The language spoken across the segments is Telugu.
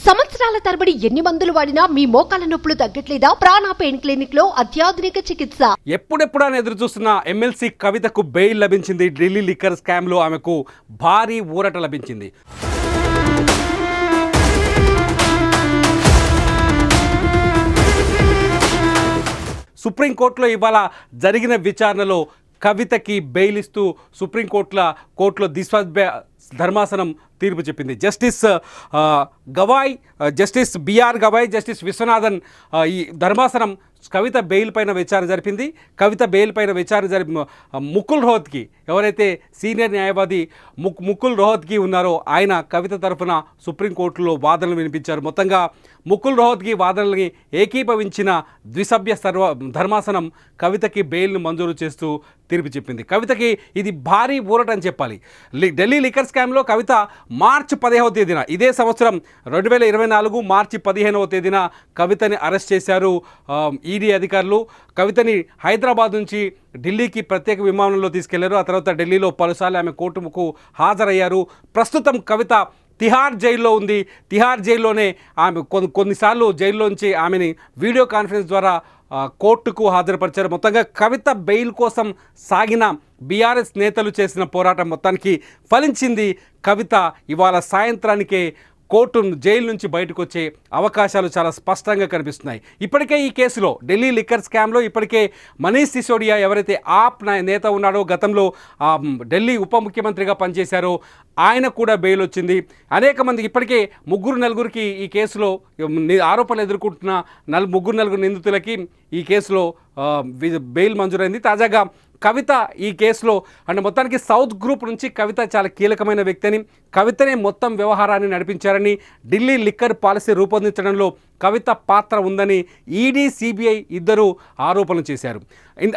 సంవత్సరాల తరబడి ఎన్ని మందులు వాడినా మీ మోకాల నొప్పులు తగ్గట్లేదా? ప్రాణ పెయిన్ క్లినిక్ లో అత్యాధునిక చికిత్స. ఎప్పుడెప్పుడా ఎదురు చూస్తున్న ఎమ్మెల్సీ కవితకు బెయిల్ లభించింది. ఢిల్లీ లిక్కర్ స్కామ్ లో ఆమెకు భారీ ఊరట లభించింది. సుప్రీంకోర్టులో ఇవాళ జరిగిన విచారణలో కవితకి బెయిల్ ఇస్తూ సుప్రీంకోర్టులో దిశాభ్య ధర్మాసనం తీర్పు చెప్పింది. Justice B R, justice Viswanathan ఈ ధర్మాసనం కవిత బెయిల్ పైన విచారణ జరిపింది. కవిత బెయిల్ పైన విచారణ ముకుల్ రోహత్గి, ఎవరైతే సీనియర్ న్యాయవాది ముకుల్ రోహత్గి ఉన్నారో ఆయన కవిత తరఫున సుప్రీంకోర్టులో వాదనలు వినిపించారు. మొత్తంగా ముకుల్ రోహత్గి వాదనల్ని ఏకీభవించిన ద్విసభ్య ధర్మాసనం కవితకి బెయిల్ను మంజూరు చేస్తూ తీర్పు చెప్పింది. కవితకి ఇది భారీ ఊరట అని చెప్పాలి. ఢిల్లీ లిక్కర్ స్కామ్లో కవిత మార్చి 15వ తేదీన ఇదే సంవత్సరం 2024 మార్చి 15వ తేదీన కవితని అరెస్ట్ చేశారు ఈడీ అధికారులు. కవితని హైదరాబాద్ నుంచి ఢిల్లీకి ప్రత్యేక విమానంలో తీసుకెళ్లారు. ఆ తర్వాత ఢిల్లీలో పలుసార్లు ఆమె కోర్టుకు హాజరయ్యారు. ప్రస్తుతం కవిత తిహార్ జైల్లో ఉంది. తిహార్ జైల్లోనే ఆమె కొన్నిసార్లు జైల్లోంచి ఆమెని వీడియో కాన్ఫరెన్స్ ద్వారా కోర్టుకు హాజరుపరిచారు. మొత్తంగా కవిత బెయిల్ కోసం సాగిన బీఆర్ఎస్ నేతలు చేసిన పోరాటం మొత్తానికి ఫలించింది. కవిత ఇవాళ సాయంత్రానికే జైలు నుంచి బయటకు వచ్చే అవకాశాలు చాలా స్పష్టంగా కనిపిస్తున్నాయి. ఇప్పటికే ఈ కేసులో ఢిల్లీ లిక్కర్ స్కామ్లో ఇప్పటికే మనీష్ సిసోడియా, ఎవరైతే ఆప్ నేత ఉన్నాడో, గతంలో ఢిల్లీ ఉప ముఖ్యమంత్రిగా పనిచేశారో, ఆయన కూడా బెయిల్ వచ్చింది. అనేక మందికి ఇప్పటికే నలుగురికి ఈ కేసులో ఆరోపణలు ఎదుర్కొంటున్న నలుగురు నిందితులకి ఈ కేసులో బెయిల్ మంజూరైంది. తాజాగా కవిత ఈ కేసులో మొత్తానికి సౌత్ గ్రూప్ నుంచి కవిత చాలా కీలకమైన వ్యక్తి అని, కవితనే మొత్తం వ్యవహారాన్ని నడిపించారని, ఢిల్లీ లిక్కర్ పాలసీ రూపొందించడంలో కవిత పాత్ర ఉందని ఈడీ, సిబిఐ ఇద్దరు ఆరోపణలు చేశారు.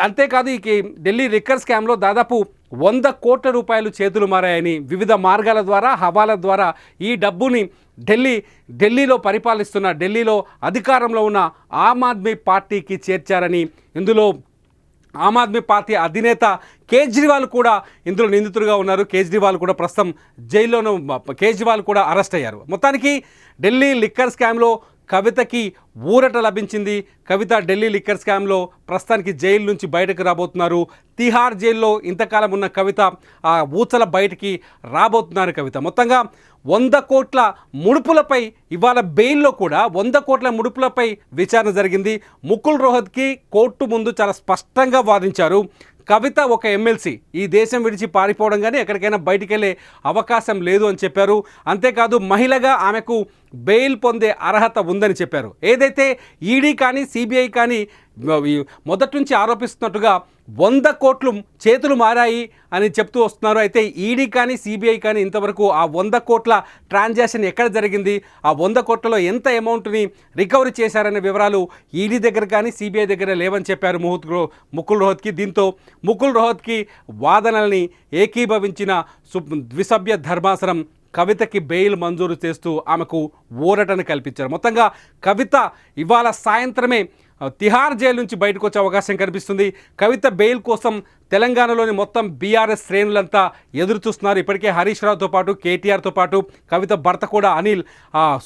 అంతేకాదు ఈ ఢిల్లీ లిక్కర్ స్కామ్లో దాదాపు 100 కోట్ల రూపాయలు చేతులు మారాయని, వివిధ మార్గాల ద్వారా హవాలా ద్వారా ఈ డబ్బుని ఢిల్లీలో పరిపాలిస్తున్న, ఢిల్లీలో అధికారంలో ఉన్న ఆమ్ ఆద్మీ పార్టీకి చేర్చారని, ఇందులో ఆమ్ ఆద్మీ పార్టీ అధినేత కేజ్రీవాల్ కూడా ఇందులో నిందితులుగా ఉన్నారు. కేజ్రీవాల్ కూడా ప్రస్తుతం జైల్లోనూ, కేజ్రీవాల్ కూడా అరెస్ట్ అయ్యారు. మొత్తానికి ఢిల్లీ లిక్కర్ స్కామ్లో కవితకి ఊరట లభించింది. కవిత ఢిల్లీ లిక్కర్ స్కామ్లో ప్రస్తుతానికి జైలు నుంచి బయటకు రాబోతున్నారు. తిహార్ జైల్లో ఇంతకాలం ఉన్న కవిత ఆ ఊచల బయటికి రాబోతున్నారు. కవిత మొత్తంగా 100 కోట్ల ముడుపులపై ఇవాళ బెయిల్లో కూడా 100 కోట్ల ముడుపులపై విచారణ జరిగింది. ముకుల్ రోహత్కి కోర్టు ముందు చాలా స్పష్టంగా వాదించారు. కవిత ఒక ఎమ్మెల్సీ, ఈ దేశం విడిచి పారిపోవడం కానీ ఎక్కడికైనా బయటికి వెళ్ళే అవకాశం లేదు అని చెప్పారు. అంతేకాదు మహిళగా ఆమెకు బెయిల్ పొందే అర్హత ఉందని చెప్పారు. ఏదైతే ఈడీ కానీ సిబిఐ కానీ మొదటి నుంచి ఆరోపిస్తున్నట్టుగా 100 కోట్లు చేతులు మారాయి అని చెప్తూ వస్తున్నారు. అయితే ఈడీ కానీ సిబిఐ కానీ ఇంతవరకు ఆ 100 కోట్ల ట్రాన్సాక్షన్ ఎక్కడ జరిగింది, ఆ 100 కోట్లలో ఎంత అమౌంట్ని రికవరీ చేశారనే వివరాలు ఈడీ దగ్గర కానీ సిబిఐ దగ్గర లేవని చెప్పారు ముకుల్ రోహత్కి. దీంతో ముకుల్ రోహత్కి వాదనల్ని ఏకీభవించిన ద్విసభ్య ధర్మాసనం కవితకి బెయిల్ మంజూరు చేస్తూ ఆమెకు ఊరటను కల్పించారు. మొత్తంగా కవిత ఇవాళ సాయంత్రమే తిహార్ జైలు నుంచి బయటకు వచ్చే అవకాశం కనిపిస్తుంది. కవిత బెయిల్ కోసం తెలంగాణలోని మొత్తం బీఆర్ఎస్ శ్రేణులంతా ఎదురు చూస్తున్నారు. ఇప్పటికే హరీష్ రావుతో పాటు కేటీఆర్తో పాటు కవిత భర్త కూడా అనిల్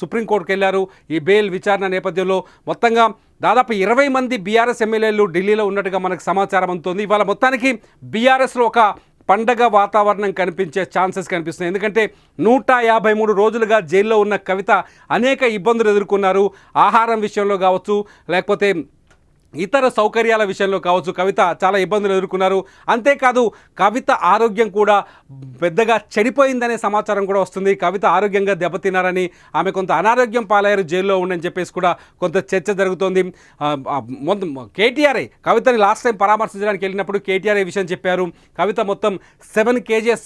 సుప్రీంకోర్టుకు వెళ్ళారు. ఈ బెయిల్ విచారణ నేపథ్యంలో మొత్తంగా దాదాపు 20 మంది బీఆర్ఎస్ ఎమ్మెల్యేలు ఢిల్లీలో ఉన్నట్టుగా మనకు సమాచారం అందుతోంది. ఇవాళ మొత్తానికి బీఆర్ఎస్లో ఒక పండగ వాతావరణం కనిపించే ఛాన్సెస్ కనిపిస్తున్నాయి. ఎందుకంటే 153 రోజులుగా జైల్లో ఉన్న కవిత అనేక ఇబ్బందులు ఎదుర్కొన్నారు. ఆహారం విషయంలో కావచ్చు, లేకపోతే ఇతర సౌకర్యాల విషయంలో కావచ్చు, కవిత చాలా ఇబ్బందులు ఎదుర్కొన్నారు. అంతేకాదు కవిత ఆరోగ్యం కూడా పెద్దగా చెడిపోయిందనే సమాచారం కూడా వస్తుంది. కవిత ఆరోగ్యంగా దెబ్బతిన్నారని, ఆమె కొంత అనారోగ్యం పాలయ్యారు జైల్లో ఉండని చెప్పేసి కూడా కొంత చర్చ జరుగుతోంది. కేటీఆర్ఏ కవితని లాస్ట్ టైం పరామర్శించడానికి వెళ్ళినప్పుడు కేటీఆర్ఏ విషయం చెప్పారు. కవిత మొత్తం 7 kgs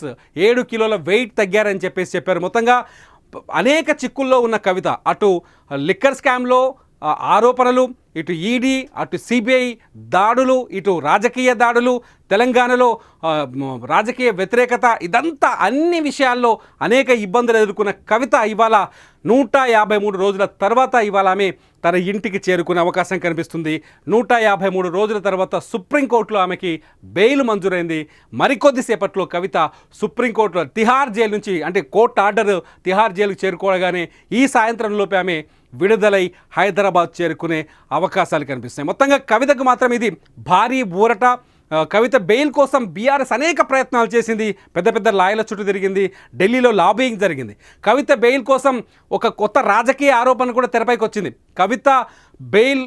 7 కిలోల వెయిట్ తగ్గారని చెప్పారు. మొత్తంగా అనేక చిక్కుల్లో ఉన్న కవిత అటు లిక్కర్ స్కామ్లో ఆరోపణలు, ఇటు ఈడీ అటు సిబిఐ దాడులు, ఇటు రాజకీయ దాడులు, తెలంగాణలో రాజకీయ వ్యతిరేకత, ఇదంతా అన్ని విషయాల్లో అనేక ఇబ్బందులు ఎదుర్కొన్న కవిత ఇవాళ 153 రోజుల తర్వాత ఇవాళ ఆమె తన ఇంటికి చేరుకునే అవకాశం కనిపిస్తుంది. 153 రోజుల తర్వాత సుప్రీంకోర్టులో ఆమెకి బెయిల్ మంజూరైంది. మరికొద్దిసేపట్లో కవిత సుప్రీంకోర్టులో తిహార్ జైలు నుంచి, అంటే కోర్టు ఆర్డర్ తిహార్ జైలుకు చేరుకోగానే ఈ సాయంత్రంలోపే ఆమె విడుదలై హైదరాబాద్ చేరుకునే అవకాశాలు కనిపిస్తాయి. మొత్తంగా కవితకు మాత్రం ఇది భారీ ఊరట. కవిత బెయిల్ కోసం బీఆర్ఎస్ అనేక ప్రయత్నాలు చేసింది, పెద్ద పెద్ద లాయర్ల చుట్టూ తిరిగింది, ఢిల్లీలో లాబియింగ్ జరిగింది. కవిత బెయిల్ కోసం ఒక కొత్త రాజకీయ ఆరోపణ కూడా తెరపైకి వచ్చింది. కవిత బెయిల్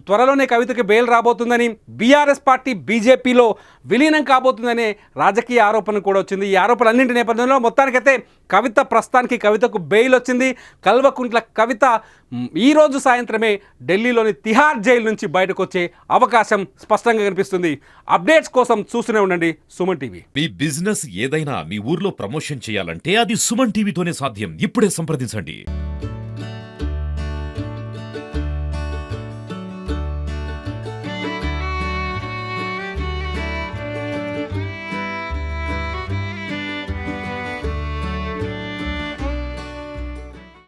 త్వరలోనే కవితకి బెయిల్ రాబోతుందని, బీఆర్ఎస్ పార్టీ బీజేపీలో విలీనం కాబోతుందనే రాజకీయ ఆరోపణ కూడా వచ్చింది. ఈ ఆరోపణలన్నింటి నేపథ్యంలో మొత్తానికైతే కవిత ప్రస్తుతానికి కవితకు బెయిల్ వచ్చింది. కల్వకుంట్ల కవిత ఈరోజు సాయంత్రమే ఢిల్లీలోని తిహార్ జైలు నుంచి బయటకు వచ్చే అవకాశం స్పష్టంగా కనిపిస్తుంది. అప్డేట్స్ కోసం చూస్తూనే ఉండండి సుమన్ టీవీ. మీ బిజినెస్ ఏదైనా మీ ఊర్లో ప్రమోషన్ చేయాలంటే అది సుమన్ టీవీతోనే సాధ్యం. ఇప్పుడే సంప్రదించండి.